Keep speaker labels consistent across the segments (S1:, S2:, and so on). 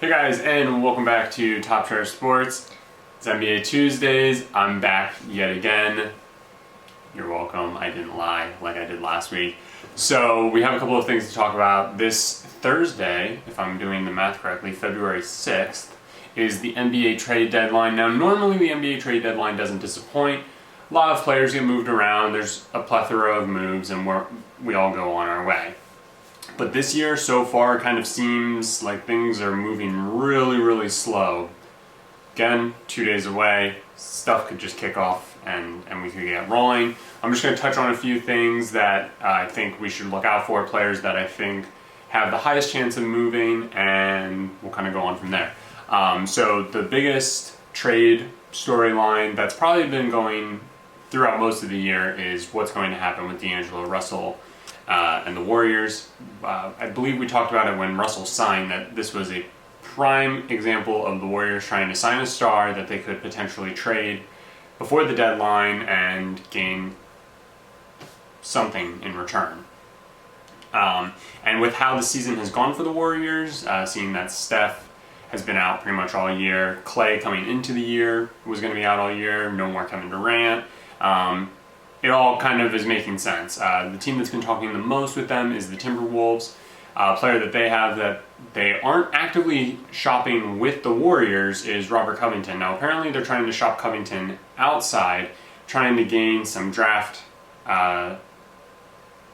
S1: Hey guys, and welcome back to Top Share Sports. It's NBA Tuesdays. I'm back yet again. You're welcome. I didn't lie like I did last week. So we have a couple of things to talk about. This Thursday, if I'm doing the math correctly, February 6th, is the NBA trade deadline. Now, normally the NBA trade deadline doesn't disappoint. A lot of players get moved around. There's a plethora of moves, and we all go on our way. But this year, so far, it kind of seems like things are moving really slow. Again, 2 days away, stuff could just kick off and we could get rolling. I'm just going to touch on a few things that I think we should look out for, players that I think have the highest chance of moving, and we'll kind of go on from there. So the biggest trade storyline that's probably been going throughout most of the year is what's going to happen with D'Angelo Russell and the Warriors. I believe we talked about it when Russell signed, that this was a prime example of the Warriors trying to sign a star that they could potentially trade before the deadline and gain something in return. And with how the season has gone for the Warriors, seeing that Steph has been out pretty much all year, Clay coming into the year was going to be out all year, no more Kevin Durant. It all kind of is making sense. The team that's been talking the most with them is the Timberwolves. A player that they have that they aren't actively shopping with the Warriors is Robert Covington. Now, apparently they're trying to shop Covington outside, trying to gain some draft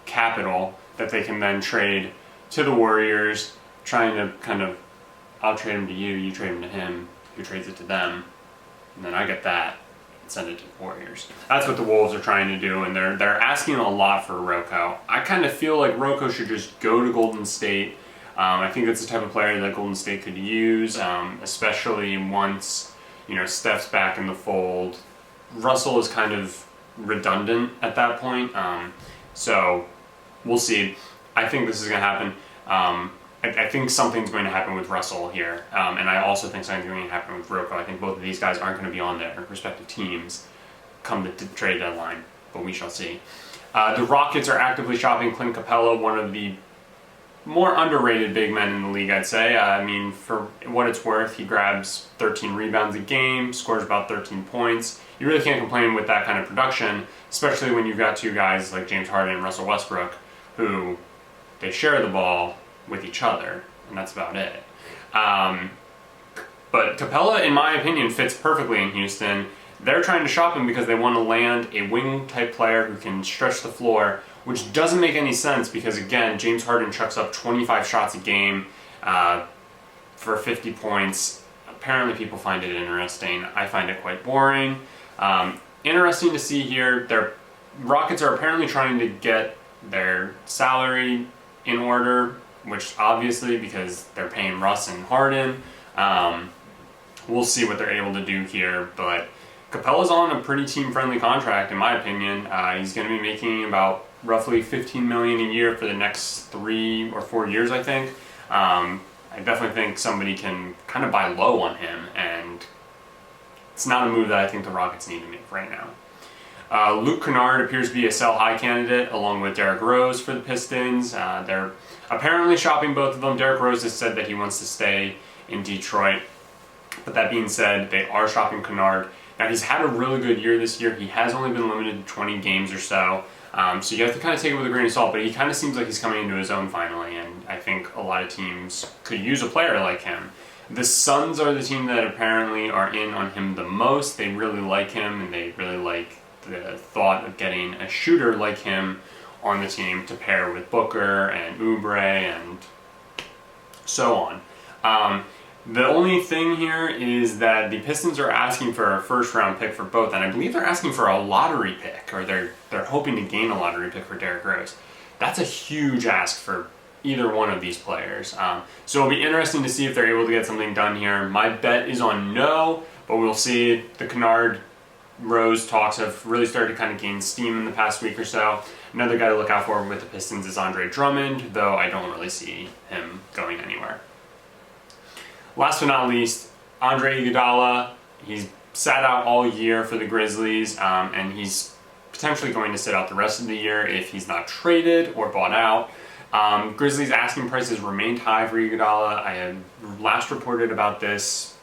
S1: capital that they can then trade to the Warriors, trying to kind of, I'll trade him to you, you trade him to him, who trades it to them, and then I get that. Send it to the Warriors. That's what the Wolves are trying to do, and they're asking a lot for Rocco. I kind of feel like Rocco should just go to Golden State. I think that's the type of player that Golden State could use, especially once Steph's back in the fold. Russell is kind of redundant at that point, so we'll see. I think this is going to happen. I think something's going to happen with Russell here, and I also think something's going to happen with Rocco. I think both of these guys aren't going to be on their respective teams come the trade deadline, but we shall see. The Rockets are actively shopping Clint Capella, one of the more underrated big men in the league, I'd say. I mean, for what it's worth, he grabs 13 rebounds a game, scores about 13 points. You really can't complain with that kind of production, especially when you've got two guys like James Harden and Russell Westbrook, who they share the ball with each other, and that's about it. But Capella, in my opinion, fits perfectly in Houston. They're trying to shop him because they want to land a wing-type player who can stretch the floor, which doesn't make any sense because, again, James Harden chucks up 25 shots a game for 50 points. Apparently people find it interesting. I find it quite boring. Interesting to see here. Their Rockets are apparently trying to get their salary in order, which obviously, because they're paying Russ and Harden, we'll see what they're able to do here. But Capella's on a pretty team-friendly contract, in my opinion. He's going to be making about roughly $15 million a year for the next 3 or 4 years, I think. I definitely think somebody can kind of buy low on him, and it's not a move that I think the Rockets need to make right now. Luke Kennard appears to be a sell-high candidate, along with Derrick Rose for the Pistons. They're apparently shopping both of them. Derrick Rose has said that he wants to stay in Detroit. But that being said, they are shopping Kennard. Now, he's had a really good year this year. He has only been limited to 20 games or so. So you have to kind of take it with a grain of salt, but he kind of seems like he's coming into his own finally, and I think a lot of teams could use a player like him. The Suns are the team that apparently are in on him the most. They really like him, and they really like the thought of getting a shooter like him on the team to pair with Booker and Oubre and so on. The only thing here is that the Pistons are asking for a first-round pick for both, and I believe they're asking for a lottery pick, or they're hoping to gain a lottery pick for Derrick Rose. That's a huge ask for either one of these players. So it'll be interesting to see if they're able to get something done here. My bet is on no, but we'll see. The Kennard Rose talks have really started to kind of gain steam in the past week or so. Another guy to look out for with the Pistons is Andre Drummond, though I don't really see him going anywhere. Last but not least, Andre Iguodala. He's sat out all year for the Grizzlies, and he's potentially going to sit out the rest of the year if he's not traded or bought out. Grizzlies asking prices remained high for Iguodala. I had last reported about this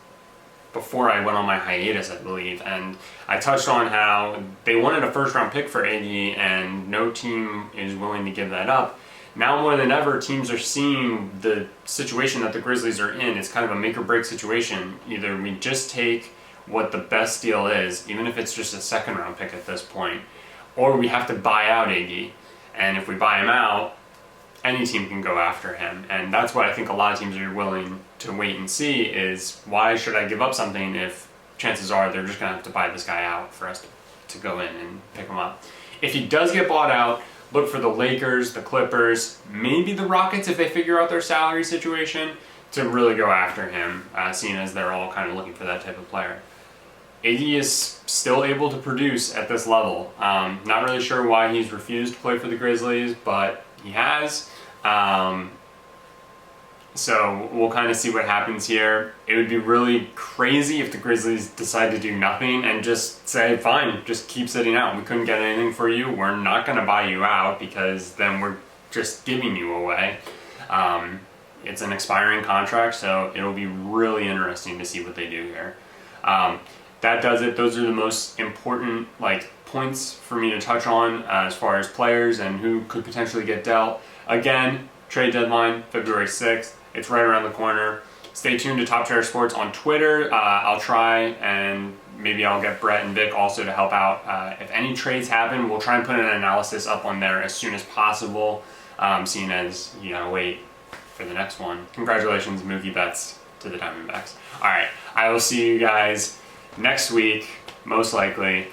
S1: before I went on my hiatus, I believe, and I touched on how they wanted a first-round pick for Iggy, and no team is willing to give that up. Now more than ever, teams are seeing the situation that the Grizzlies are in. It's kind of a make-or-break situation. Either we just take what the best deal is, even if it's just a second-round pick at this point, or we have to buy out Iggy. And if we buy him out, any team can go after him. And that's what I think a lot of teams are willing to wait and see is, why should I give up something if chances are they're just going to have to buy this guy out for us to go in and pick him up. If he does get bought out, look for the Lakers, the Clippers, maybe the Rockets if they figure out their salary situation, to really go after him, seeing as they're all kind of looking for that type of player. Iggy is still able to produce at this level. Not really sure why he's refused to play for the Grizzlies, but he has. So we'll kind of see what happens here. It would be really crazy if the Grizzlies decide to do nothing and just say, fine, just keep sitting out. We couldn't get anything for you. We're not going to buy you out because then we're just giving you away. It's an expiring contract, so it'll be really interesting to see what they do here. That does it. Those are the most important points for me to touch on as far as players and who could potentially get dealt. Again, trade deadline, February 6th. It's right around the corner. Stay tuned to Top Chair Sports on Twitter. I'll try, and maybe I'll get Brett and Vic also to help out. If any trades happen, we'll try and put an analysis up on there as soon as possible, seeing as you gotta wait for the next one. Congratulations, Mookie Betts, to the Diamondbacks. All right, I will see you guys next week, most likely.